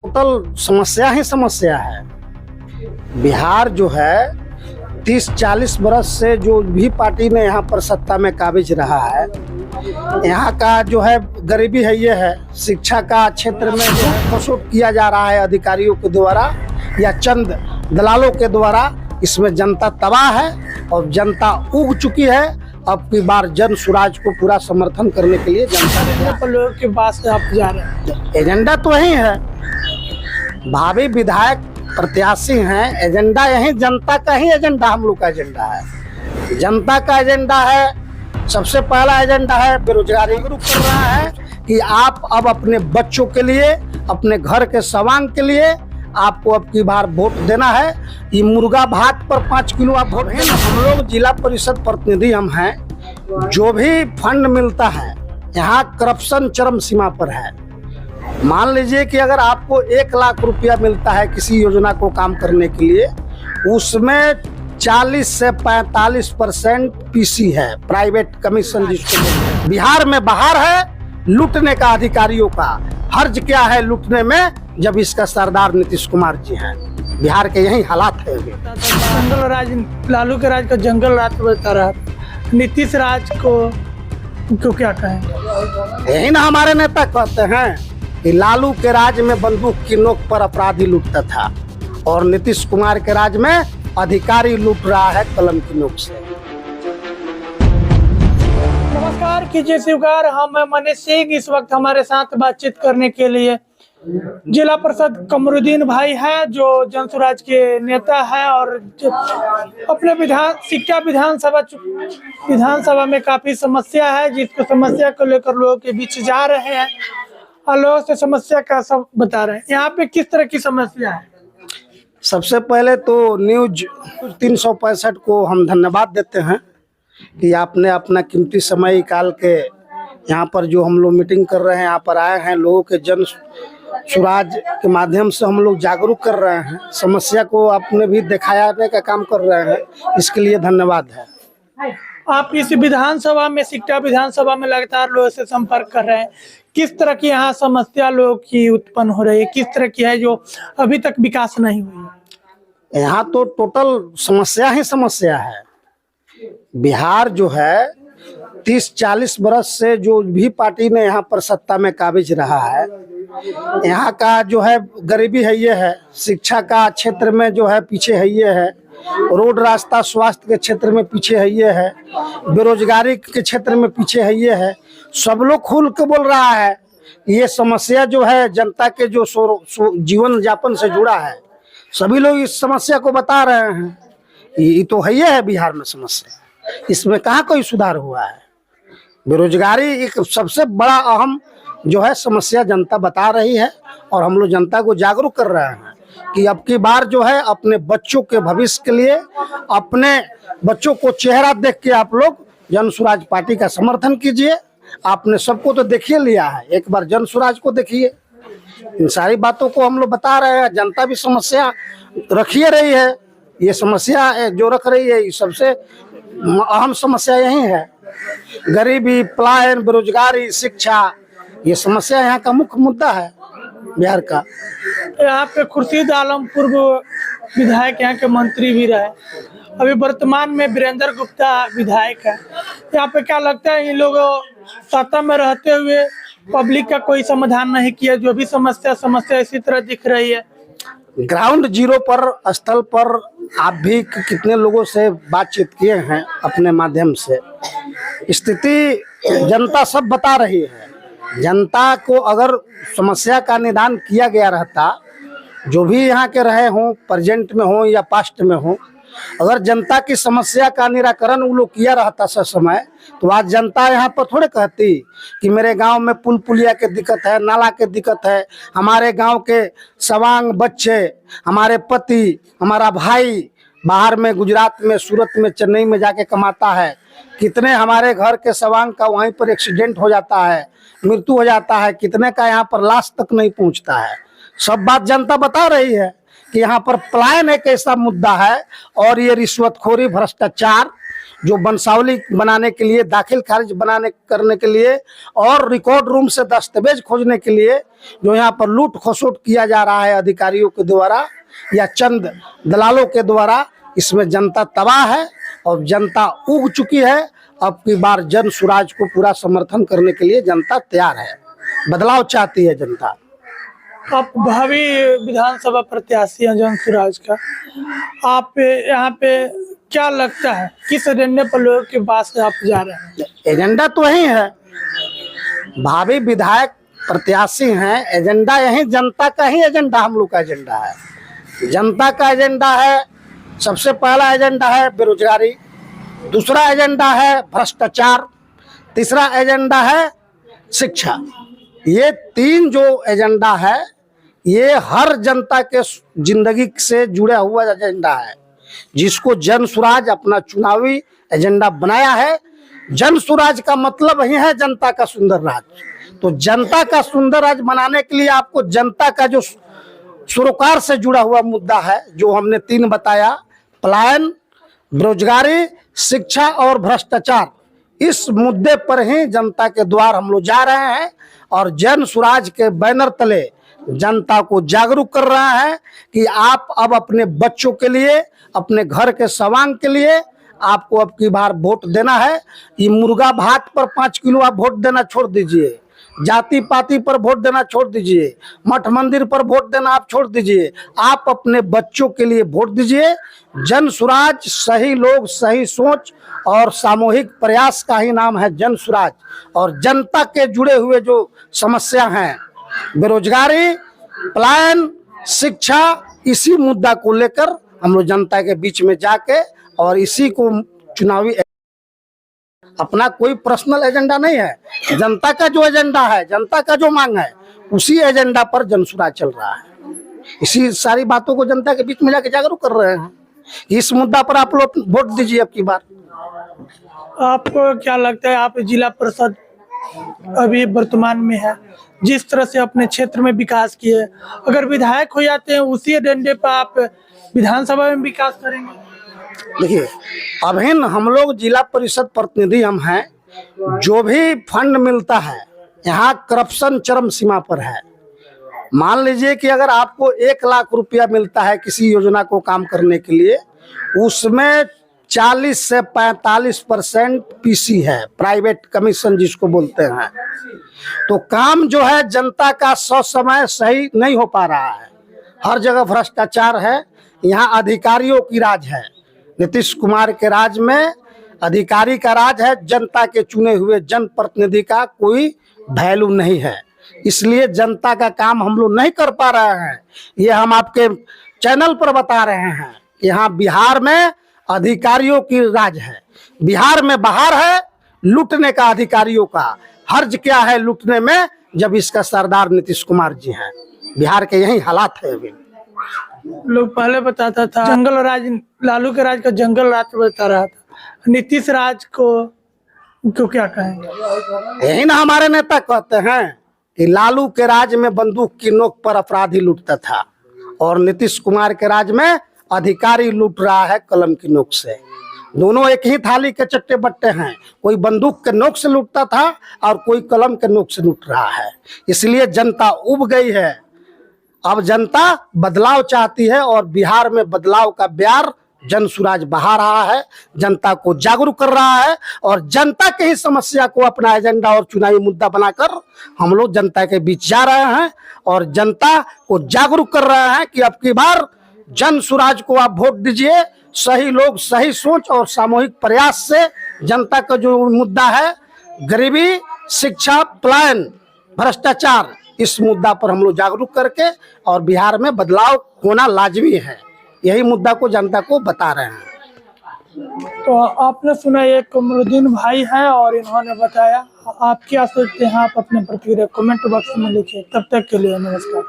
Total समस्या ही समस्या है। बिहार जो है 30-40 बरस से जो भी पार्टी ने यहाँ पर सत्ता में काबिज रहा है, यहाँ का जो है गरीबी है, ये है शिक्षा का क्षेत्र में जो खसोट किया जा रहा है अधिकारियों के द्वारा या चंद दलालों के द्वारा। इसमें जनता तबाह है और जनता उग चुकी है। अब की बार जन स्वराज को पूरा समर्थन करने के लिए जनता लोगों के पास आप जा रहे हैं। एजेंडा तो वही है, भावी विधायक प्रत्याशी हैं, एजेंडा यही जनता का ही एजेंडा हम लोग का एजेंडा है। जनता का एजेंडा है, सबसे पहला एजेंडा है बेरोजगारी जागरूक कर रहा है कि आप अब अपने बच्चों के लिए, अपने घर के सवांग के लिए आपको अब की बार वोट देना है। ये मुर्गा भात पर 5 किलो आप वोट है। हम लोग जिला परिषद प्रतिनिधि हम हैं, जो भी फंड मिलता है यहाँ करप्शन चरम सीमा पर है। मान लीजिए कि अगर आपको 1 लाख रुपया मिलता है किसी योजना को काम करने के लिए, उसमें 40 से 45% पीसी है, प्राइवेट कमीशन जिसको बिहार में बाहर है। लूटने का अधिकारियों का हर्ज क्या है लूटने में, जब इसका सरदार नीतीश कुमार जी हैं। बिहार के यही हालात है। जंगल राज, लालू के राज का जंगल राज बता रहा, नीतीश राज को क्या कहें? यही ना हमारे नेता कहते हैं कि लालू के राज में बंदूक की नोक पर अपराधी लूटता था और नीतीश कुमार के राज में अधिकारी लूट रहा है कलम की नोक से। नमस्कार, कीजिए स्वीकार। हम मनीष सिंह इस वक्त हमारे साथ बातचीत करने के लिए जिला परिषद कमरुद्दीन भाई है, जो जन स्वराज के नेता है और अपने विधानसभा में काफी समस्या है, जिसको समस्या को लेकर लोगों के बीच जा रहे हैं और लोगों से समस्या का सब बता रहे हैं। यहाँ पे किस तरह की समस्या है? सबसे पहले तो न्यूज 365 को हम धन्यवाद देते हैं कि आपने अपना कीमती समय निकाल के यहाँ पर जो हम लोग मीटिंग कर रहे हैं, यहाँ पर आए हैं। लोगों के जन स्वराज के माध्यम से हम लोग जागरूक कर रहे हैं, समस्या को आपने भी दिखाने का काम कर रहे हैं, इसके लिए धन्यवाद है। आप इस विधानसभा में, सिकटा विधानसभा में लगातार लोगों से संपर्क कर रहे हैं, किस तरह की यहाँ समस्या लोगों की उत्पन्न हो रही है, किस तरह की है जो अभी तक विकास नहीं हुई है? यहाँ तो टोटल समस्या ही समस्या है। बिहार जो है 30-40 बरस से जो भी पार्टी ने यहाँ पर सत्ता में काबिज रहा है, यहाँ का जो है गरीबी है, ये है शिक्षा का क्षेत्र में जो है पीछे है, ये है रोड रास्ता स्वास्थ्य के क्षेत्र में पीछे है, ये है बेरोजगारी के क्षेत्र में पीछे है, ये है। सब लोग खुल के बोल रहा है। ये समस्या जो है जनता के जो जीवन यापन से जुड़ा है, सभी लोग इस समस्या को बता रहे हैं। ये तो है बिहार में समस्या, इसमें कहाँ कोई सुधार हुआ है। बेरोजगारी एक सबसे बड़ा अहम जो है समस्या जनता बता रही है और हम लोग जनता को जागरूक कर रहे हैं कि अब की बार जो है अपने बच्चों के भविष्य के लिए, अपने बच्चों को चेहरा देख के आप लोग जन स्वराज पार्टी का समर्थन कीजिए। आपने सबको तो देखिए लिया है, एक बार जन स्वराज को देखिए। इन सारी बातों को हम लोग बता रहे हैं, जनता भी समस्या रखिए रही है। ये समस्या जो रख रही है, सबसे अहम समस्या यही है, गरीबी, पलायन, बेरोजगारी, शिक्षा। ये समस्या यहाँ का मुख्य मुद्दा है बिहार का। यहाँ पे खुर्शीद आलम पूर्व विधायक, यहाँ के मंत्री भी रहे, अभी वर्तमान में वीरेंद्र गुप्ता विधायक है। यहाँ पे क्या लगता है, इन लोगों सत्ता में रहते हुए पब्लिक का कोई समाधान नहीं किया, जो भी समस्या इसी तरह दिख रही है? ग्राउंड जीरो पर, स्थल पर आप भी कितने लोगों से बातचीत किए हैं अपने माध्यम से, स्थिति जनता सब बता रही है। जनता को अगर समस्या का निदान किया गया रहता, जो भी यहाँ के रहे हों, प्रेजेंट में हो या पास्ट में हो, अगर जनता की समस्या का निराकरण वो लोग किया रहता समय, तो आज जनता यहाँ पर थोड़े कहती कि मेरे गांव में पुल पुलिया के दिक्कत है, नाला के दिक्कत है, हमारे गांव के सवांग बच्चे, हमारे पति, हमारा भाई बाहर में, गुजरात में, सूरत में, चेन्नई में जाके कमाता है, कितने हमारे घर के सवांग का वहीं पर एक्सीडेंट हो जाता है, मृत्यु हो जाता है, कितने का यहाँ पर लाश तक नहीं पहुँचता है। सब बात जनता बता रही है कि यहाँ पर पलायन एक ऐसा मुद्दा है और ये रिश्वतखोरी, भ्रष्टाचार जो वंशावली बनाने के लिए, दाखिल खारिज करने के लिए और रिकॉर्ड रूम से दस्तावेज खोजने के लिए जो यहाँ पर लूट खसोट किया जा रहा है अधिकारियों के द्वारा या चंद दलालों के द्वारा, इसमें जनता तबाह है और जनता उग चुकी है। अब की बार जन सुराज को पूरा समर्थन करने के लिए जनता तैयार है, बदलाव चाहती है जनता। आप भावी विधानसभा प्रत्याशी हैं जन सुराज का, आप यहाँ पे क्या लगता है किस एजेंडे पर लोगों के पास आप जा रहे हैं? एजेंडा तो वही है, भावी विधायक प्रत्याशी हैं, एजेंडा यही जनता का ही एजेंडा, हम लोग का एजेंडा है। जनता का एजेंडा है, सबसे पहला एजेंडा है बेरोजगारी, दूसरा एजेंडा है भ्रष्टाचार, तीसरा एजेंडा है शिक्षा। ये तीन जो एजेंडा है ये हर जनता के जिंदगी से जुड़ा हुआ एजेंडा है, जिसको जन सुराज अपना चुनावी एजेंडा बनाया है। जन सुराज का मतलब ही है जनता का सुंदर राज। तो जनता का सुंदर राज बनाने के लिए आपको जनता का जो सरोकार से जुड़ा हुआ मुद्दा है, जो हमने तीन बताया, पलायन, बेरोजगारी, शिक्षा और भ्रष्टाचार, इस मुद्दे पर ही जनता के द्वार हम लोग जा रहे हैं और जन सुराज के बैनर तले जनता को जागरूक कर रहा है कि आप अब अपने बच्चों के लिए, अपने घर के सवांग के लिए आपको अब की बार वोट देना है। ये मुर्गा भात पर 5 किलो आप वोट देना छोड़ दीजिए, जाति पाति पर वोट देना छोड़ दीजिए, मठ मंदिर पर वोट देना आप छोड़ दीजिए, आप अपने बच्चों के लिए वोट दीजिए। जन सुराज, सही लोग, सही सोच और सामूहिक प्रयास का ही नाम है जन सुराज। और जनता के जुड़े हुए जो समस्या हैं, बेरोजगारी, पलायन, शिक्षा, इसी मुद्दा को लेकर हम लोग जनता के बीच में जाके और इसी को चुनावी, अपना कोई पर्सनल एजेंडा नहीं है, जनता का जो एजेंडा है, जनता का जो मांग है, उसी एजेंडा पर जनसुराज चल रहा है। इसी सारी बातों को जनता के बीच में जाके जागरूक कर रहे हैं। इस मुद्दा पर आप लोग वोट दीजिए अब की बार। आपको क्या लगता है, आप जिला परिषद अभी वर्तमान में है, जिस तरह से अपने क्षेत्र में विकास किए, अगर विधायक हो जाते हैं उसी एजेंडे पर आप विधानसभा में विकास करेंगे? देखिए, अभी हम लोग जिला परिषद प्रतिनिधि हम हैं, जो भी फंड मिलता है यहाँ करप्शन चरम सीमा पर है। मान लीजिए कि अगर आपको 1 लाख रुपया मिलता है किसी योजना को काम करने के लिए, उसमें 40 से 45% पीसी है, प्राइवेट कमीशन जिसको बोलते हैं। तो काम जो है जनता का समय सही नहीं हो पा रहा है, हर जगह भ्रष्टाचार है। यहाँ अधिकारियों की राज है, नीतीश कुमार के राज में अधिकारी का राज है, जनता के चुने हुए जनप्रतिनिधि का कोई वैल्यू नहीं है। इसलिए जनता का काम हम लोग नहीं कर पा रहे हैं। ये हम आपके चैनल पर बता रहे हैं कि यहाँ बिहार में अधिकारियों की राज है, बिहार में बाहर है लूटने का अधिकारियों का। हर्ज क्या है लूटने में, जब इसका सरदार नीतीश कुमार जी हैं। बिहार के यही हालात है। अभी लोग पहले बताता था जंगल राज, लालू के राज का जंगल राज बता रहा था, नीतीश राज को क्या कहेंगे? यही ना हमारे नेता कहते हैं कि लालू के राज में बंदूक की नोक पर अपराधी लूटता था और नीतीश कुमार के राज में अधिकारी लूट रहा है कलम की नोक से। दोनों एक ही थाली के चट्टे बट्टे हैं, कोई बंदूक के नोक से लूटता था और कोई कलम के नोक से लूट रहा है। इसलिए जनता उब गई है। अब जनता बदलाव चाहती है और बिहार में बदलाव का ब्यार जन सुराज बहा रहा है, जनता को जागरूक कर रहा है और जनता के ही समस्या को अपना एजेंडा और चुनावी मुद्दा बनाकर हम लोग जनता के बीच जा रहे हैं और जनता को जागरूक कर रहे हैं कि अब की बार जन सुराज को आप वोट दीजिए। सही लोग, सही सोच और सामूहिक प्रयास से जनता का जो मुद्दा है, गरीबी, शिक्षा, पलायन, भ्रष्टाचार, इस मुद्दा पर हम लोग जागरूक करके और बिहार में बदलाव होना लाजमी है, यही मुद्दा को जनता को बता रहे हैं। तो आपने सुना ये कमरुद्दीन भाई हैं और इन्होंने बताया। आप क्या सोचते हैं? आप अपने प्रतिक्रिया कमेंट बॉक्स में लिखिए। तब तक के लिए नमस्कार।